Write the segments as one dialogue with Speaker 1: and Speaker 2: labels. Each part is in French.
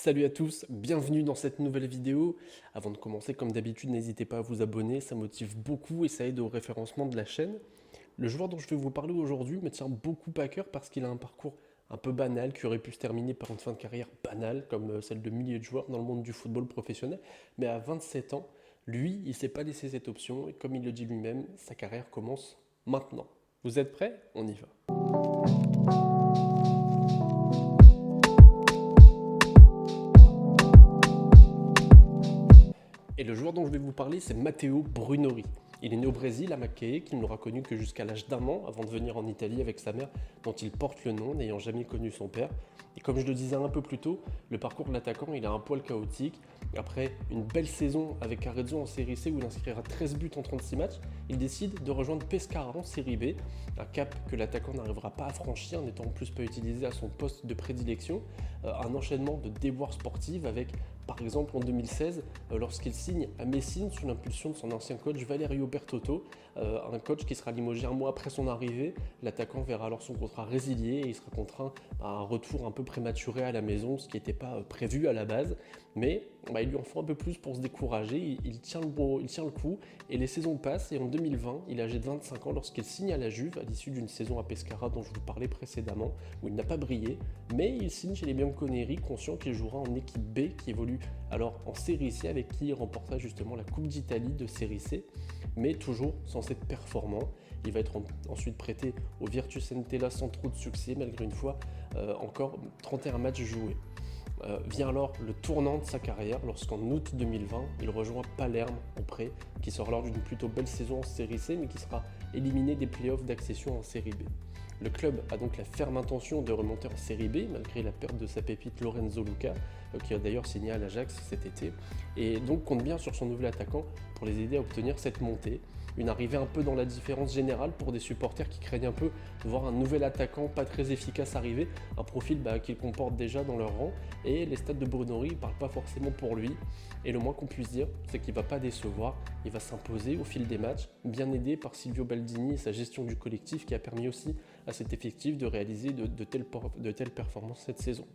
Speaker 1: Salut à tous, bienvenue dans cette nouvelle vidéo. Avant de commencer, comme d'habitude, n'hésitez pas à vous abonner, ça motive beaucoup et ça aide au référencement de la chaîne. Le joueur dont je vais vous parler aujourd'hui me tient beaucoup à cœur parce qu'il a un parcours un peu banal qui aurait pu se terminer par une fin de carrière banale comme celle de milliers de joueurs dans le monde du football professionnel. Mais à 27 ans, lui, il ne s'est pas laissé cette option et comme il le dit lui-même, sa carrière commence maintenant. Vous êtes prêts? On y va. Et le joueur dont je vais vous parler, c'est Matteo Brunori. Il est né au Brésil, à Macaé, qu'il n'aura connu que jusqu'à l'âge d'1 an, avant de venir en Italie avec sa mère, dont il porte le nom, n'ayant jamais connu son père. Et comme je le disais un peu plus tôt, le parcours de l'attaquant, il a un poil chaotique. Après une belle saison avec Arezzo en Série C, où il inscrira 13 buts en 36 matchs, il décide de rejoindre Pescara en Série B, un cap que l'attaquant n'arrivera pas à franchir, n'étant en plus pas utilisé à son poste de prédilection. Un enchaînement de déboires sportives avec, par exemple, en 2016, lorsqu'il signe à Messine sous l'impulsion de son ancien coach Valerio Bertotto, un coach qui sera limogé un mois après son arrivée. L'attaquant verra alors son contrat résilié et il sera contraint à un retour un peu prématuré à la maison, ce qui n'était pas prévu à la base. Mais il lui en faut un peu plus pour se décourager, il tient le coup et les saisons passent et en 2020, il est âgé de 25 ans lorsqu'il signe à la Juve à l'issue d'une saison à Pescara dont je vous parlais précédemment, où il n'a pas brillé, mais il signe chez les Bianconeri, conscient qu'il jouera en équipe B qui évolue alors en Série C avec qui il remporta justement la Coupe d'Italie de Série C, mais toujours sans être performant. Il va être ensuite prêté au Virtus Entella sans trop de succès, malgré une fois encore 31 matchs joués. Vient alors le tournant de sa carrière lorsqu'en août 2020, il rejoint Palerme en prêt, qui sera lors d'une plutôt belle saison en Série C, mais qui sera éliminé des playoffs d'accession en Série B. Le club a donc la ferme intention de remonter en Série B, malgré la perte de sa pépite Lorenzo Luca, qui a d'ailleurs signé à l'Ajax cet été, et donc compte bien sur son nouvel attaquant pour les aider à obtenir cette montée. Une arrivée un peu dans la différence générale pour des supporters qui craignent un peu de voir un nouvel attaquant pas très efficace arriver, un profil qu'ils comportent déjà dans leur rang, et les stats de Brunori ne parlent pas forcément pour lui, et le moins qu'on puisse dire, c'est qu'il ne va pas décevoir, il va s'imposer au fil des matchs, bien aidé par Silvio Baldini et sa gestion du collectif qui a permis aussi à cet effectif de réaliser de telles performances cette saison.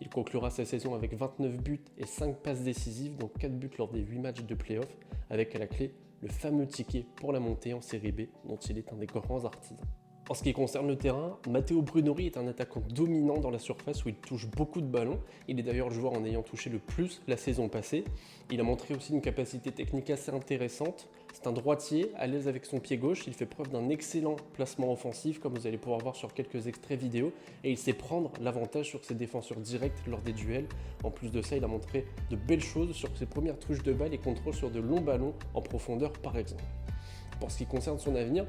Speaker 1: Il conclura sa saison avec 29 buts et 5 passes décisives, donc 4 buts lors des 8 matchs de play-off, avec à la clé le fameux ticket pour la montée en Série B, dont il est un des grands artisans. En ce qui concerne le terrain, Matteo Brunori est un attaquant dominant dans la surface où il touche beaucoup de ballons. Il est d'ailleurs le joueur en ayant touché le plus la saison passée. Il a montré aussi une capacité technique assez intéressante. C'est un droitier, à l'aise avec son pied gauche. Il fait preuve d'un excellent placement offensif, comme vous allez pouvoir voir sur quelques extraits vidéo. Et il sait prendre l'avantage sur ses défenseurs directs lors des duels. En plus de ça, il a montré de belles choses sur ses premières touches de balle et contrôles sur de longs ballons en profondeur par exemple. Pour ce qui concerne son avenir,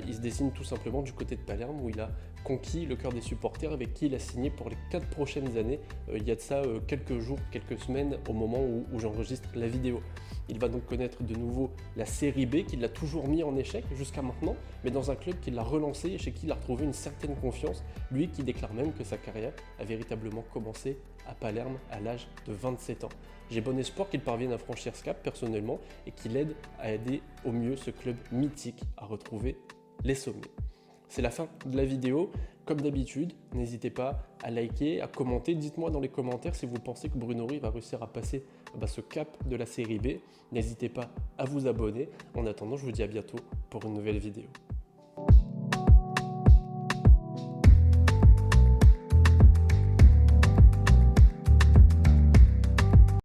Speaker 1: il se dessine tout simplement du côté de Palerme où il a conquis le cœur des supporters avec qui il a signé pour les 4 prochaines années. Il y a de ça quelques jours, quelques semaines au moment où j'enregistre la vidéo. Il va donc connaître de nouveau la Série B qui l'a toujours mis en échec jusqu'à maintenant, mais dans un club qui l'a relancé et chez qui il a retrouvé une certaine confiance, lui qui déclare même que sa carrière a véritablement commencé à Palerme à l'âge de 27 ans. J'ai bon espoir qu'il parvienne à franchir ce cap personnellement et qu'il aide à aider au mieux ce club mythique à retrouver les sommets. C'est la fin de la vidéo. Comme d'habitude, n'hésitez pas à liker, à commenter. Dites-moi dans les commentaires si vous pensez que Brunori va réussir à passer ce cap de la Série B. N'hésitez pas à vous abonner. En attendant, je vous dis à bientôt pour une nouvelle vidéo.